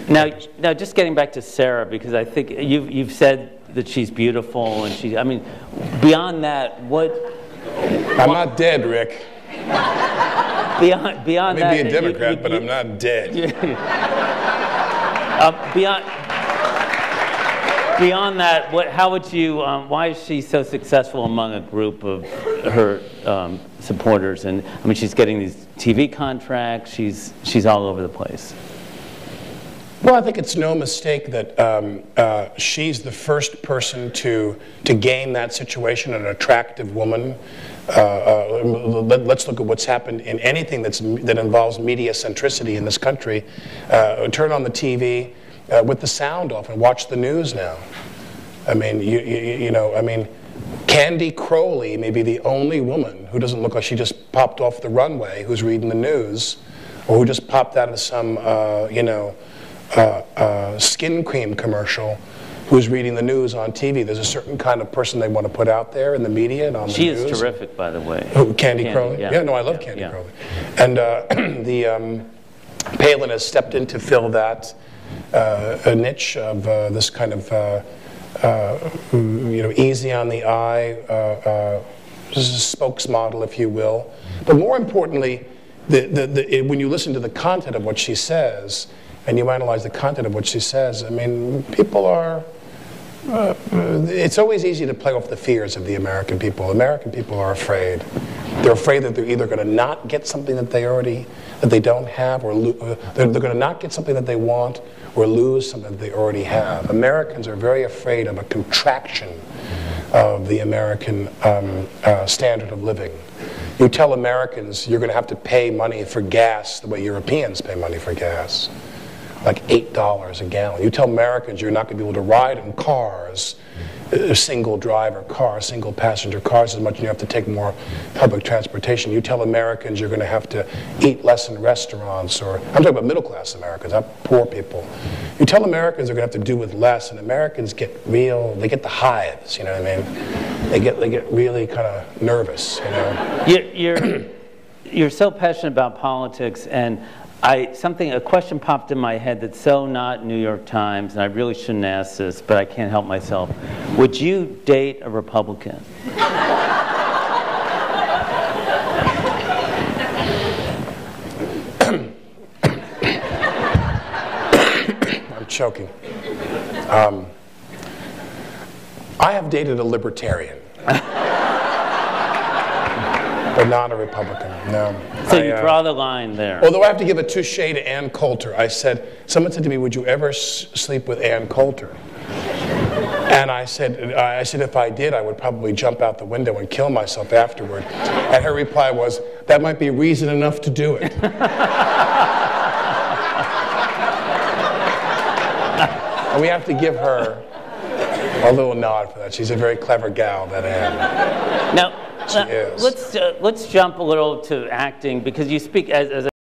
Now, just getting back to Sarah, because I think you've said that she's beautiful, and I mean, beyond that, I'm not dead, Rick. Beyond that, I may be a Democrat, but I'm not dead. Beyond that, how would you? Why is she so successful among a group of her supporters? And I mean, she's getting these TV contracts. She's all over the place. Well, I think it's no mistake that she's the first person to gain that situation, an attractive woman. Let's look at what's happened in anything that involves media centricity in this country. Turn on the TV with the sound off and watch the news now. I mean, I mean, Candy Crowley may be the only woman who doesn't look like she just popped off the runway who's reading the news, or who just popped out of some, skin cream commercial who's reading the news on TV. There's a certain kind of person they want to put out there in the media and on the news. She is terrific, by the way. Who, Candy Crowley? Yeah, no, I love Candy Crowley. And Palin has stepped in to fill that a niche of this kind of easy on the eye, spokesmodel, if you will. But more importantly, when you listen to the content of what she says, and you analyze the content of what she says, I mean, people are... it's always easy to play off the fears of the American people. American people are afraid. They're afraid that they're either going to not get something that they don't have, or they're going to not get something that they want, or lose something that they already have. Americans are very afraid of a contraction of the American standard of living. You tell Americans you're going to have to pay money for gas the way Europeans pay money for gas, like $8 a gallon. You tell Americans you're not going to be able to ride in cars, single driver cars, single passenger cars as much, and you have to take more public transportation. You tell Americans you're going to have to eat less in restaurants, or I'm talking about middle class Americans, not poor people. You tell Americans they're going to have to do with less, and Americans they get the hives, you know what I mean? They get really kind of nervous, you know. You're so passionate about politics, and a question popped in my head that's so not New York Times, and I really shouldn't ask this, but I can't help myself. Would you date a Republican? I'm choking. I have dated a libertarian. But not a Republican, no. So you draw the line there. Although I have to give a touche to Ann Coulter. Someone said to me, would you ever sleep with Ann Coulter? And I said, if I did, I would probably jump out the window and kill myself afterward. And her reply was, that might be reason enough to do it. And we have to give her a little nod for that. She's a very clever gal, that Ann. Now, let's jump a little to acting, because you speak as